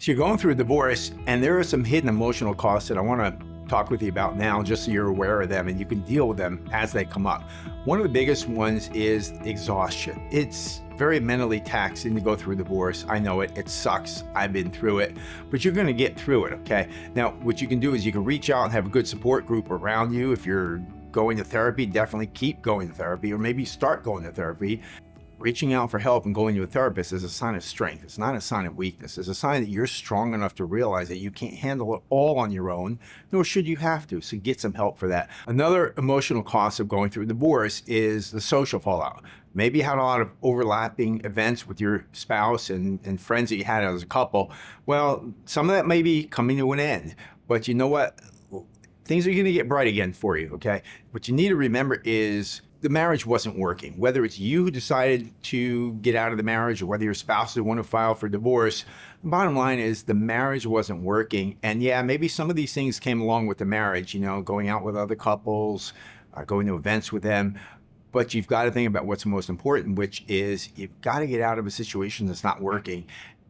So you're going through a divorce, and there are some hidden emotional costs that I want to talk with you about now, just so you're aware of them and you can deal with them as they come up. One of the biggest ones is exhaustion. It's very mentally taxing to go through a divorce. I know it. It sucks. I've been through it, but you're going to get through it, okay? Now, what you can do is you can reach out and have a good support group around you. If you're going to therapy, definitely keep going to therapy, or maybe start going to therapy. Reaching out for help and going to a therapist is a sign of strength. It's not a sign of weakness. It's a sign that you're strong enough to realize that you can't handle it all on your own, nor should you have to. So get some help for that. Another emotional cost of going through a divorce is the social fallout. Maybe you had a lot of overlapping events with your spouse and friends that you had as a couple. Well, some of that may be coming to an end, but you know what? Things are going to get bright again for you, okay? What you need to remember is the marriage wasn't working. Whether it's you who decided to get out of the marriage or whether your spouse is the one who filed for divorce, the bottom line is the marriage wasn't working. And yeah, maybe some of these things came along with the marriage, going out with other couples, going to events with them. But you've got to think about what's most important, which is you've got to get out of a situation that's not working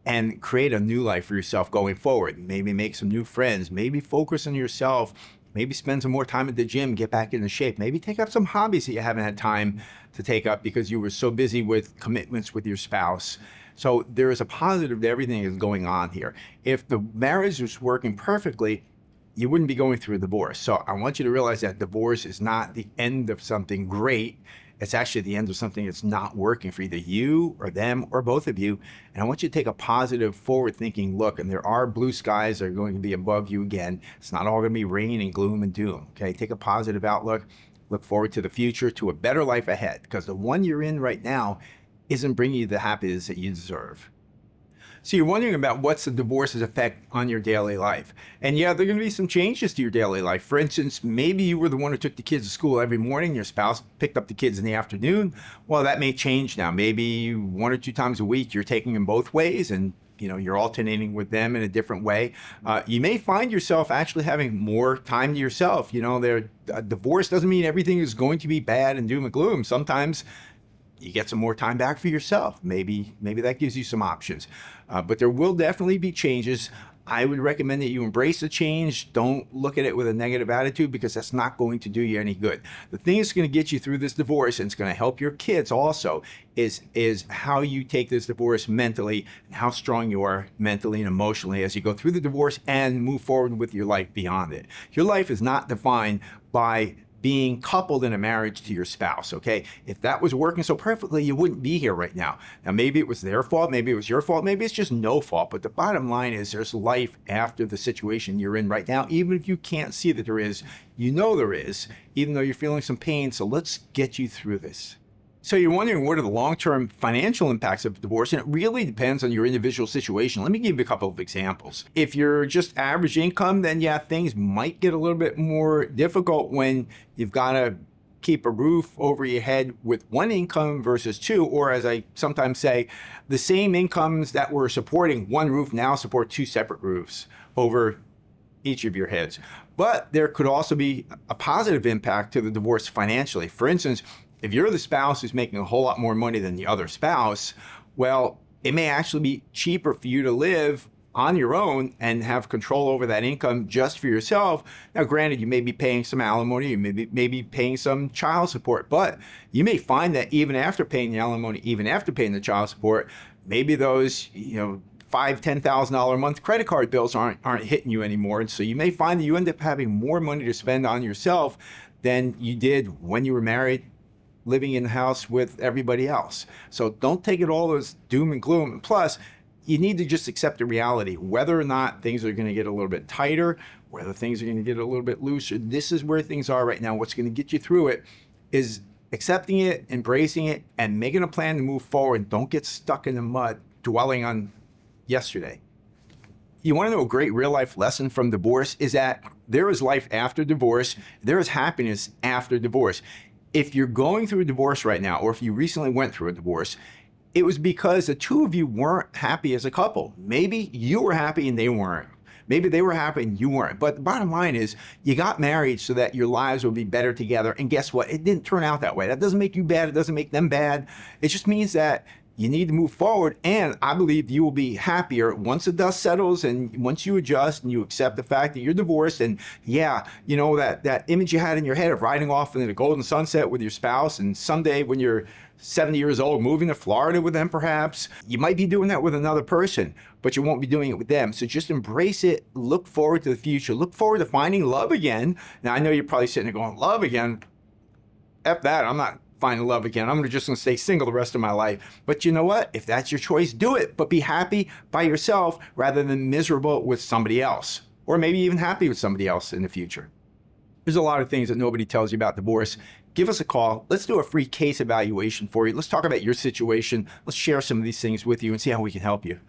and create a new life for yourself going forward. Maybe make some new friends, maybe focus on yourself. Maybe spend some more time at the gym, get back into shape. Maybe take up some hobbies that you haven't had time to take up because you were so busy with commitments with your spouse. So there is a positive to everything that's going on here. If the marriage was working perfectly, you wouldn't be going through a divorce. So I want you to realize that divorce is not the end of something great. It's actually the end of something that's not working for either you or them or both of you. And I want you to take a positive, forward-thinking look. And there are blue skies that are going to be above you again. It's not all going to be rain and gloom and doom, okay? Take a positive outlook. Look forward to the future, to a better life ahead, because the one you're in right now isn't bringing you the happiness that you deserve. So you're wondering about what's the divorce's effect on your daily life. And yeah, there are going to be some changes to your daily life. For instance, maybe you were the one who took the kids to school every morning. Your spouse picked up the kids in the afternoon. Well, that may change now. Maybe 1 or 2 times a week, you're taking them both ways and you're alternating with them in a different way. You may find yourself actually having more time to yourself. A divorce doesn't mean everything is going to be bad and doom and gloom. Sometimes you get some more time back for yourself. Maybe that gives you some options. But there will definitely be changes. I would recommend that you embrace the change. Don't look at it with a negative attitude because that's not going to do you any good. The thing that's going to get you through this divorce, and it's going to help your kids also, is how you take this divorce mentally and how strong you are mentally and emotionally as you go through the divorce and move forward with your life beyond it. Your life is not defined by being coupled in a marriage to your spouse, okay? If that was working so perfectly, you wouldn't be here right now. Now, maybe it was their fault, maybe it was your fault, maybe it's just no fault, but the bottom line is there's life after the situation you're in right now. Even if you can't see that there is, you know there is, even though you're feeling some pain, so let's get you through this. So you're wondering what are the long-term financial impacts of divorce, and it really depends on your individual situation. Let me give you a couple of examples. If you're just average income, then yeah, things might get a little bit more difficult when you've got to keep a roof over your head with one income versus 2, or as I sometimes say, the same incomes that were supporting one roof now support 2 separate roofs over each of your heads. But there could also be a positive impact to the divorce financially. For instance, if you're the spouse who's making a whole lot more money than the other spouse, well, it may actually be cheaper for you to live on your own and have control over that income just for yourself. Now, granted, you may be paying some alimony, you may be paying some child support, but you may find that even after paying the alimony, even after paying the child support, maybe those, $5,000-$10,000 a month credit card bills aren't hitting you anymore. And so you may find that you end up having more money to spend on yourself than you did when you were married, living in the house with everybody else. So don't take it all as doom and gloom. Plus, you need to just accept the reality, whether or not things are going to get a little bit tighter, whether things are going to get a little bit looser. This is where things are right now. What's going to get you through it is accepting it, embracing it, and making a plan to move forward. Don't get stuck in the mud, dwelling on yesterday. You want to know a great real life lesson from divorce is that there is life after divorce. There is happiness after divorce. If you're going through a divorce right now, or if you recently went through a divorce, it was because the two of you weren't happy as a couple. Maybe you were happy and they weren't. Maybe they were happy and you weren't. But the bottom line is you got married so that your lives would be better together. And guess what? It didn't turn out that way. That doesn't make you bad. It doesn't make them bad. It just means that you need to move forward. And I believe you will be happier once the dust settles and once you adjust and you accept the fact that you're divorced. And yeah, you know, that image you had in your head of riding off into the golden sunset with your spouse, and someday when you're 70 years old, moving to Florida with them, perhaps you might be doing that with another person, but you won't be doing it with them. So just embrace it. Look forward to the future. Look forward to finding love again. Now, I know you're probably sitting there going, love again? F that. I'm not finding love again. I'm just going to stay single the rest of my life. But you know what? If that's your choice, do it. But be happy by yourself rather than miserable with somebody else, or maybe even happy with somebody else in the future. There's a lot of things that nobody tells you about divorce. Give us a call. Let's do a free case evaluation for you. Let's talk about your situation. Let's share some of these things with you and see how we can help you.